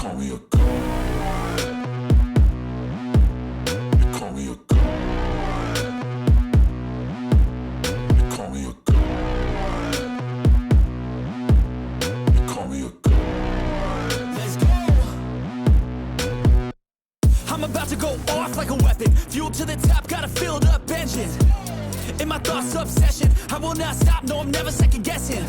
call me a god. You call me a god. You call me a god. You call me a god. Let's go. I'm about to go off like a weapon. Fuel to the top, got a filled up engine. In my thoughts, obsession. I will not stop, no, I'm never second guessing.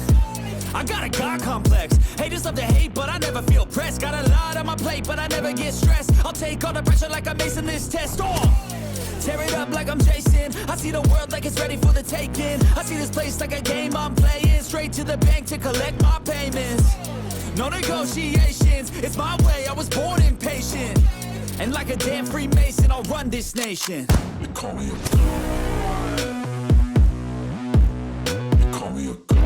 I got a God complex. Haters love to hate, but I never feel pressed. Got a lot on my plate, but I never get stressed. I'll take all the pressure like I'm acing this test. Tear it up like I'm Jason. I see the world like it's ready for the taking. I see this place like a game I'm playing. Straight to the bank to collect my payments. No negotiations, it's my way, I was born impatient. And like a damn Freemason, I'll run this nation. You call me a god. You call me a god.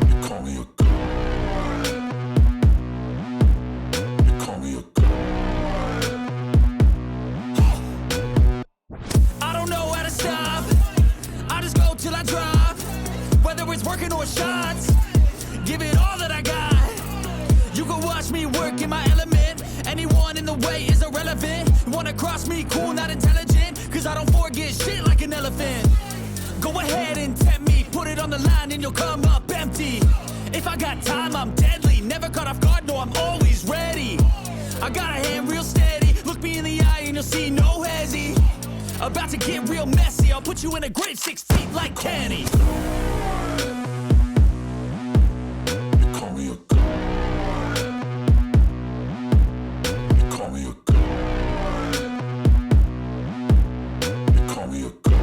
You call me a god. You call me a god. I don't know how to stop. I just go till I drop. Whether it's working or shots, give it all that I got. You can watch me work in my element. Anyone in the way is irrelevant. You wanna cross me, cool, not intelligent. Cause I don't forget shit like an elephant. Go ahead and tempt me, put it on the line and you'll come up empty. If I got time, I'm deadly. Never caught off guard, no, I'm always ready. I got a hand real steady. Look me in the eye and you'll see no hezzy. About to get real messy. I'll put you in a grave 6 feet like Kenny. You call me a god. You call me a god. You call me a god.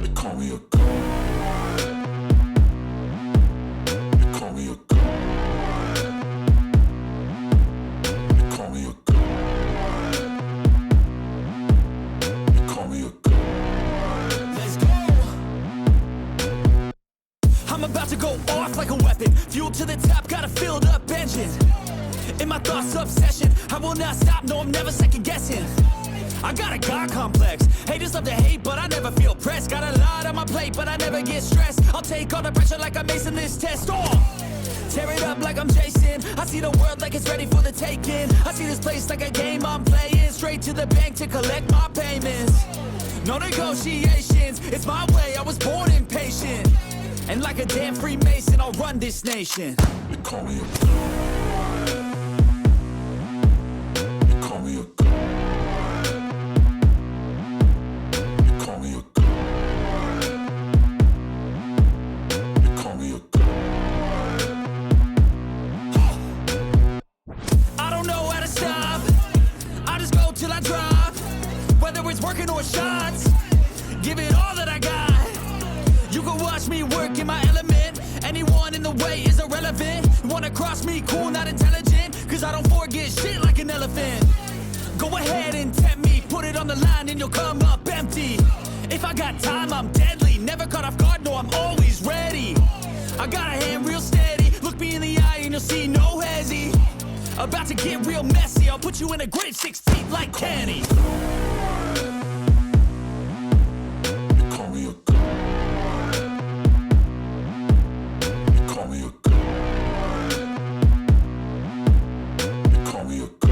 You call me a god. You call me a god. You call me a god. You call me a god. Let's go. I'm about to go off like a weapon. Fuel to the top, got a filled up engine. In my thoughts, obsession. I will not stop, no, I'm never second guessing. I got a God complex. Haters love to hate, but I never feel pressed. Got a lot on my plate, but I never get stressed. I'll take all the pressure like I'm acing this test. Tear it up like I'm Jason. I see the world like it's ready for the taking. I see this place like a game I'm playing. Straight to the bank to collect my payments. No negotiations, it's my way, I was born impatient. And like a damn Freemason, I'll run this nation. You call me a god. You call me a god. You call me a god. You call me a god. I don't know how to stop. I just go till I drop. Whether it's working or shots, give it all that I got. You can watch me work in my element. Anyone in the way is irrelevant. You wanna cross me, cool, not intelligent. Cause I don't forget shit like an elephant. Go ahead and tempt me, put it on the line and you'll come up empty. If I got time, I'm deadly. Never caught off guard, no, I'm always ready. I got a hand real steady. Look me in the eye and you'll see no hezzy. About to get real messy. I'll put you in a grave 6 feet like Kenny. You call me a god. You call me a god. You call me a god.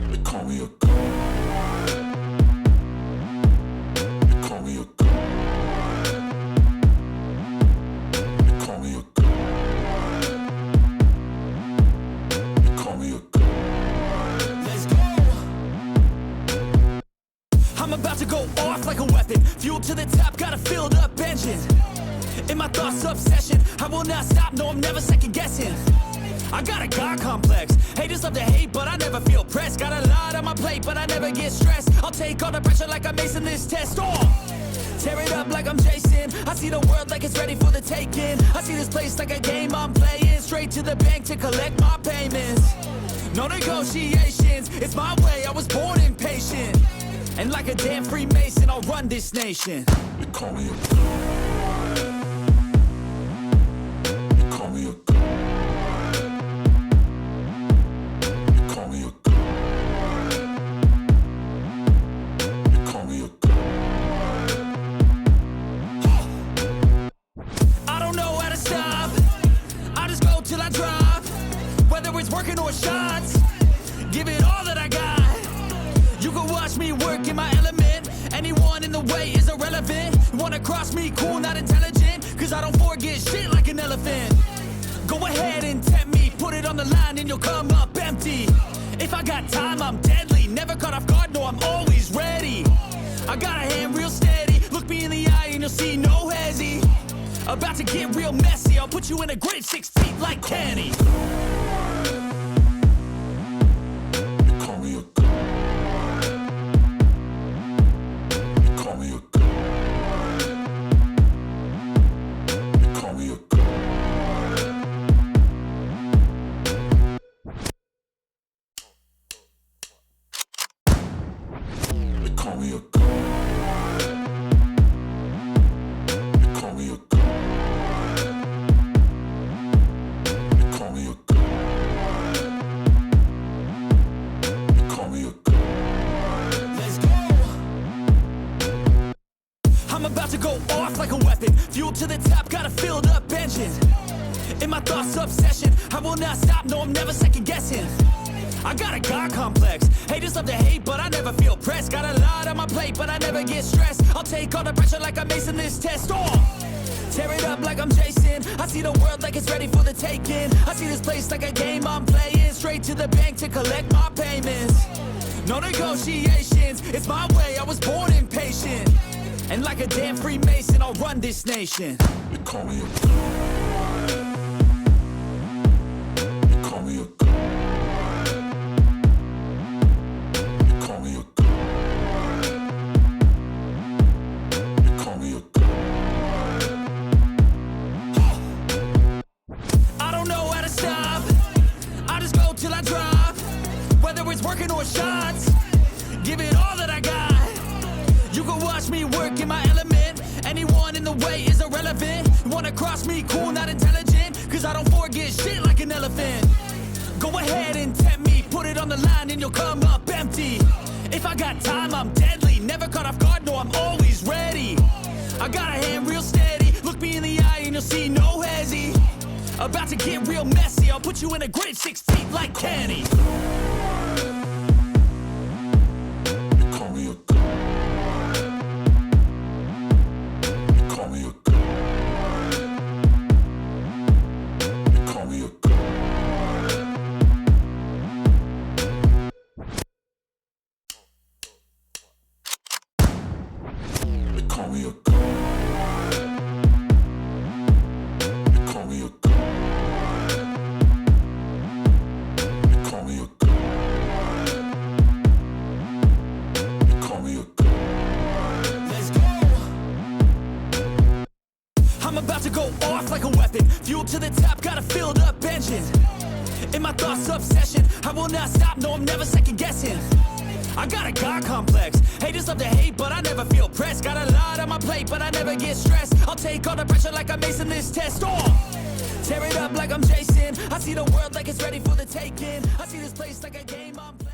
You call me a god. You call me a god. You call me a god. You call me a god. Let's go. I'm about to go off like a weapon. Fuel to the top, got a filled up engine. In my thoughts, obsession. I will not stop, no, I'm never second guessing. I got a God complex. Haters love to hate, but I never feel pressed. Got a lot on my plate, but I never get stressed. I'll take all the pressure like I'm acing this test. Tear it up like I'm Jason. I see the world like it's ready for the taking. I see this place like a game I'm playing. Straight to the bank to collect my payments. No negotiations, it's my way, I was born impatient. And like a damn Freemason, I'll run this nation. You call me a god. You call me a god. it's working or shots. Give it all that I got. You can watch me work in my element. Anyone in the way is irrelevant. You wanna cross me, cool, not intelligent. Cause I don't forget shit like an elephant. Go ahead and tempt me, put it on the line and you'll come up empty. If I got time, I'm deadly. Never caught off guard, no, I'm always ready. I got a hand real steady. Look me in the eye and you'll see no hezzy. About to get real messy. I'll put you in a grave 6 feet like Kenny. Call me a god. Call me a god. Call me a god. They call me a god. Call me a god. Call me a god. Call me a god. Let's go. I'm about to go off like a weapon. Fuel to the top, got a filled up engine. In my thoughts, obsession. I will not stop, no, I'm never second guessing. I got a God complex. Haters love to hate, but I never feel pressed. Got a lot on my plate, but I never get stressed. I'll take all the pressure like I'm acing this test. Oh, tear it up like I'm Jason. I see the world like it's ready for the taking. I see this place like a game I'm playing. Straight to the bank to collect my payments. No negotiations, it's my way, I was born impatient. And like a damn Freemason, I'll run this nation. They call me a god. They call me a god. They call me a god. They call me a god. I don't know how to stop. I just go till I drop. Whether it's working or shots, give it all that I got. You can watch me work in my element. Anyone in the way is irrelevant. You wanna cross me, cool, not intelligent. Cause I don't forget shit like an elephant. Go ahead and tempt me, put it on the line and you'll come up empty. If I got time, I'm deadly. Never caught off guard, no, I'm always ready. I got a hand real steady. Look me in the eye and you'll see no hezzy. About to get real messy. I'll put you in a grave 6 feet like Kenny. They call me a god. They call me a god. They call me a god. They call me a god. They call me a god. They call me a god. They call me a god. Let's go. I'm about to go off like a weapon. Fuel to the top, got a filled up engine. In my thoughts, obsession. I will not stop, no, I'm never second guessing. I got a God complex. Haters love to hate, but I never feel pressed. Got a lot on my plate, but I never get stressed. I'll take all the pressure like I'm acing this test. Oh, tear it up like I'm Jason. I see the world like it's ready for the taking. I see this place like a game I'm playing.